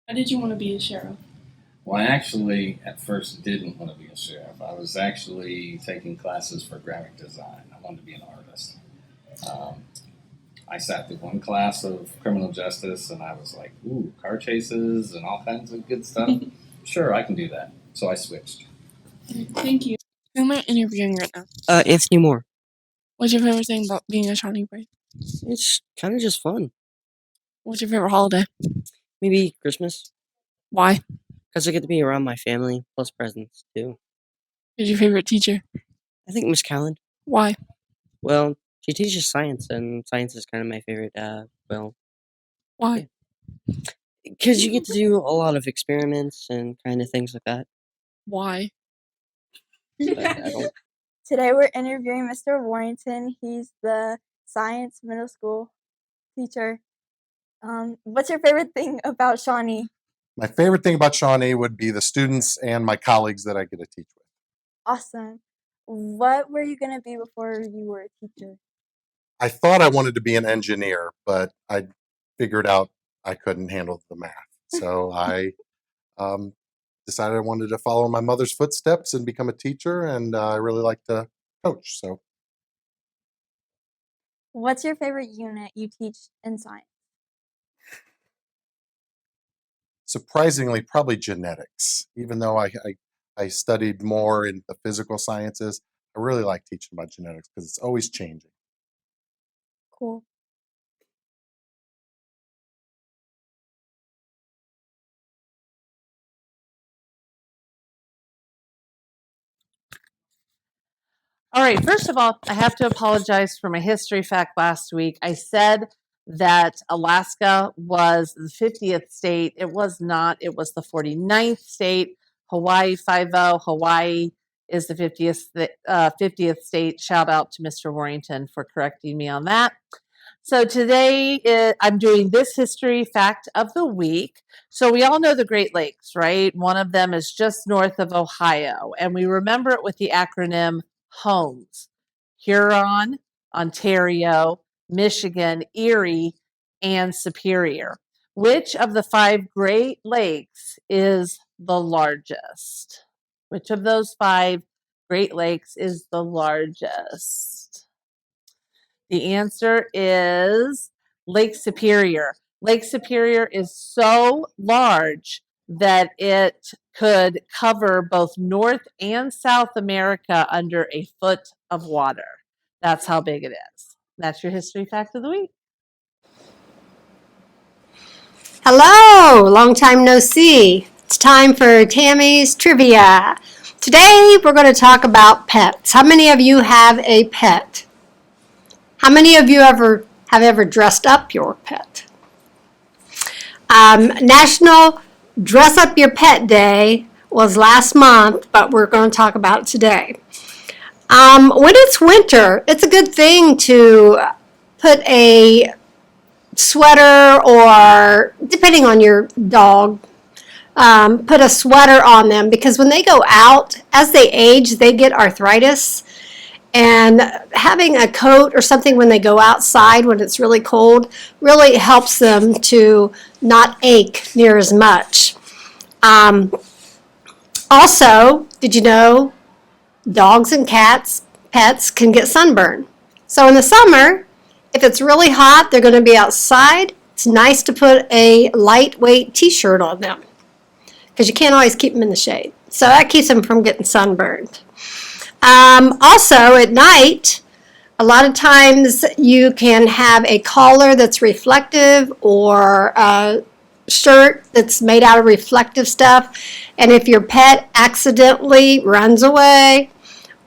Why did you want to be a sheriff? Well, I actually at first didn't want to be a sheriff. I was actually taking classes for graphic design. I wanted to be an artist. Um, I sat through one class of criminal justice and I was like, ooh, car chases and all kinds of good stuff. Sure, I can do that. So I switched. Thank you. Who am I interviewing right now? Anthony Moore. What's your favorite thing about being a Shawnee Boy? It's kind of just fun. What's your favorite holiday? Maybe Christmas, Why? because I get to be around my family, plus presents, too. Who's your favorite teacher? I think Miss Callan. Why? Well, she teaches science, and science is kind of my favorite, Why? because you get to do a lot of experiments and kind of things like that. Why? I don't... Today we're interviewing Mr. Warrington. He's the science middle school teacher. What's your favorite thing about Shawnee? My favorite thing about Shawnee would be the students and my colleagues that I get to teach with. Awesome. What were you going to be before you were a teacher? I thought I wanted to be an engineer, but I figured out I couldn't handle the math. So I decided I wanted to follow my mother's footsteps and become a teacher, and I really like to coach. So, What's your favorite unit you teach in science? surprisingly, probably genetics. Even though I studied more in the physical sciences, I really like teaching about genetics because it's always changing. Cool. All right, first of all, I have to apologize for my history fact last week. I said that Alaska was the 50th state. It was not. It was the 49th state. Hawaii 50. Hawaii is the 50th state. Shout out to Mr. Warrington for correcting me on that. So today I'm doing this history fact of the week. So we all know the Great Lakes, right? One of them is just north of Ohio, and we remember it with the acronym HOMES: Huron, Ontario, Michigan, Erie, and Superior. Which of the 5 Great Lakes is the largest? Which of those 5 Great Lakes is the largest? The answer is Lake Superior. Lake Superior is so large that it could cover both North and South America under a foot of water. That's how big it is. That's your history fact of the week. Hello, long time no see. It's time for Tammy's Trivia. Today we're going to talk about pets. How many of you have a pet? How many of you have ever dressed up your pet? National Dress Up Your Pet Day was last month, but we're going to talk about it today. When it's winter, it's a good thing to put a sweater, or depending on your dog, put a sweater on them, because when they go out, as they age, they get arthritis. And having a coat or something when they go outside when it's really cold really helps them to not ache near as much. Also, did you know dogs and cats, pets, can get sunburn? So in the summer, if it's really hot, they're going to be outside. It's nice to put a lightweight t-shirt on them because you can't always keep them in the shade. So that keeps them from getting sunburned. Also, at night, a lot of times you can have a collar that's reflective or a shirt that's made out of reflective stuff. And if your pet accidentally runs away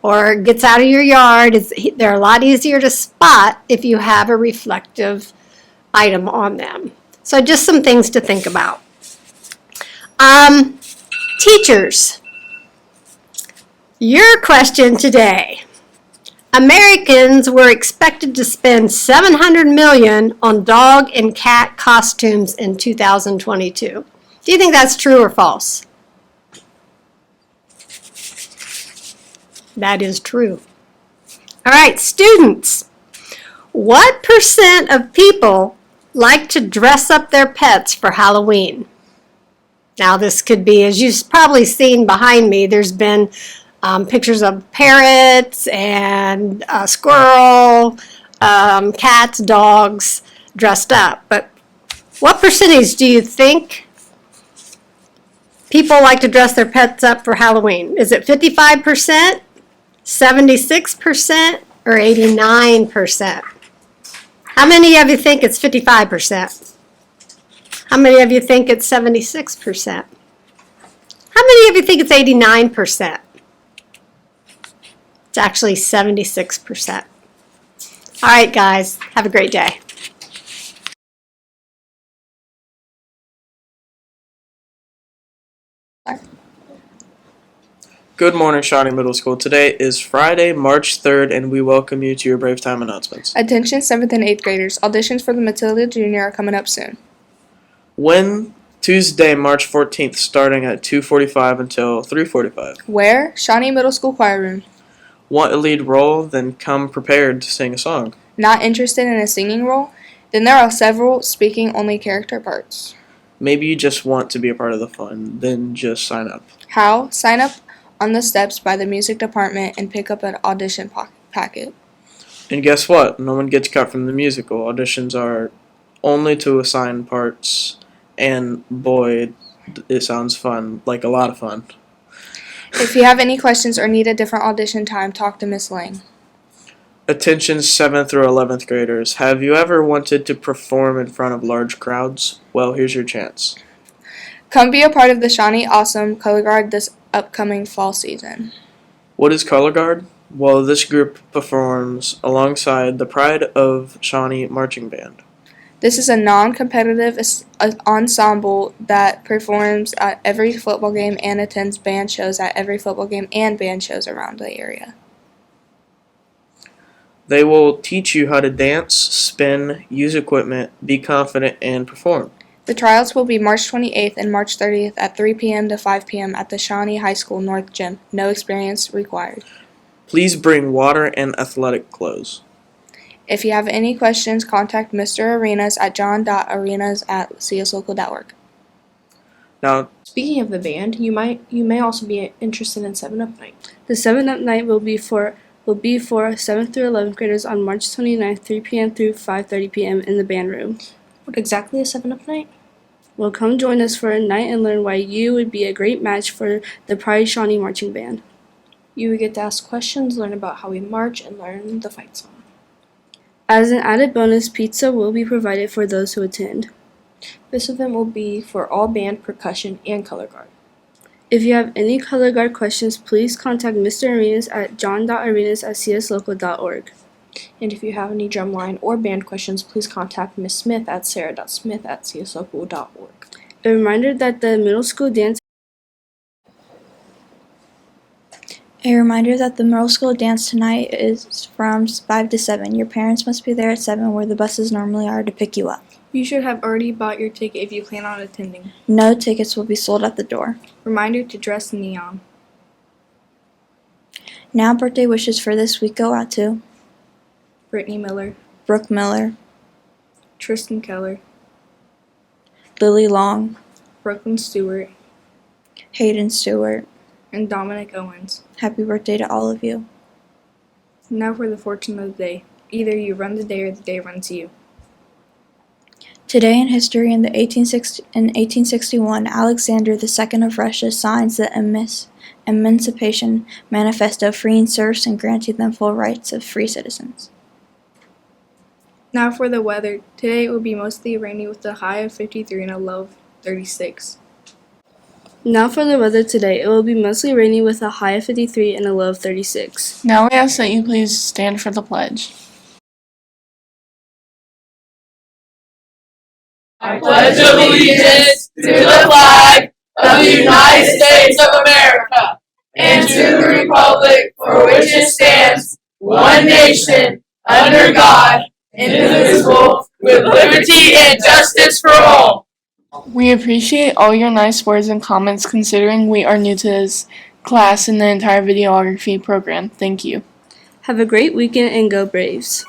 or gets out of your yard, they're a lot easier to spot if you have a reflective item on them. So just some things to think about. Teachers, your question today. Americans were expected to spend $700 million on dog and cat costumes in 2022. Do you think that's true or false? That is true. All right, students, what percent of people like to dress up their pets for Halloween? Now, this could be, as you've probably seen behind me, there's been pictures of parrots and a squirrel, cats, dogs dressed up. But what percentage do you think people like to dress their pets up for Halloween? Is it 55%, 76%, or 89%? How many of you think it's 55%? How many of you think it's 76%? How many of you think it's 89%? It's actually 76%. All right, guys, have a great day. Good morning, Shawnee Middle School. Today is Friday, March 3rd, and we welcome you to your Brave Time announcements. Attention 7th and 8th graders. Auditions for the Matilda Junior are coming up soon. When? Tuesday, March 14th, starting at 2:45 until 3:45. Where? Shawnee Middle School Choir Room. Want a lead role? Then come prepared to sing a song. Not interested in a singing role? Then there are several speaking-only character parts. Maybe you just want to be a part of the fun. Then just sign up. How? Sign up on the steps by the music department and pick up an audition packet. And guess what? No one gets cut from the musical. Auditions are only to assign parts, and boy, it sounds fun, like a lot of fun. If you have any questions or need a different audition time, talk to Miss Lang. Attention 7th through 11th graders. Have you ever wanted to perform in front of large crowds? Well, here's your chance. Come be a part of the Shawnee Awesome Color Guard this upcoming fall season. What is Color Guard? Well, this group performs alongside the Pride of Shawnee Marching Band. This is a non-competitive ensemble that performs at every football game and attends band shows at every football game and band shows around the area. They will teach you how to dance, spin, use equipment, be confident, and perform. The tryouts will be March 28th and March 30th at 3 p.m. to 5 p.m. at the Shawnee High School North Gym. No experience required. Please bring water and athletic clothes. If you have any questions, contact Mr. Arenas at john.arenas@cslocal.org. Now, Speaking of the band, you may also be interested in 7-Up Night. The 7-Up Night will be for 7th through 11th graders on March 29th, 3 p.m. through 5:30 p.m. in the band room. What exactly is 7-Up Night? Well, come join us for a night and learn why you would be a great match for the Pride Shawnee Marching Band. You would get to ask questions, learn about how we march, and learn the fight song. As an added bonus, pizza will be provided for those who attend. This event will be for all band, percussion, and color guard. If you have any color guard questions, please contact Mr. Arenas at john.arenas@cslocal.org. And if you have any drumline or band questions, please contact Ms. Smith at sarah.smith@cslocal.org. A reminder that the middle school dance tonight is from 5 to 7. Your parents must be there at 7 where the buses normally are to pick you up. You should have already bought your ticket if you plan on attending. No tickets will be sold at the door. Reminder to dress neon. Now birthday wishes for this week go out to Brittany Miller, Brooke Miller, Tristan Keller, Lily Long, Brooklyn Stewart, Hayden Stewart. and Dominic Owens. Happy birthday to all of you. Now for the fortune of the day. Either you run the day or the day runs you. Today in history, in 1861, Alexander II of Russia signs the Emancipation Manifesto, freeing serfs and granting them full rights of free citizens. Now for the weather. Today it will be mostly rainy with a high of 53 and a low of 36. Now for the weather today. It will be mostly rainy with a high of 53 and a low of 36. Now we ask that you please stand for the pledge. I pledge allegiance to the flag of the United States of America and to the republic for which it stands, one nation, under God, indivisible, with liberty and justice for all. We appreciate all your nice words and comments considering we are new to this class and the entire videography program. Thank you. Have a great weekend and go Braves.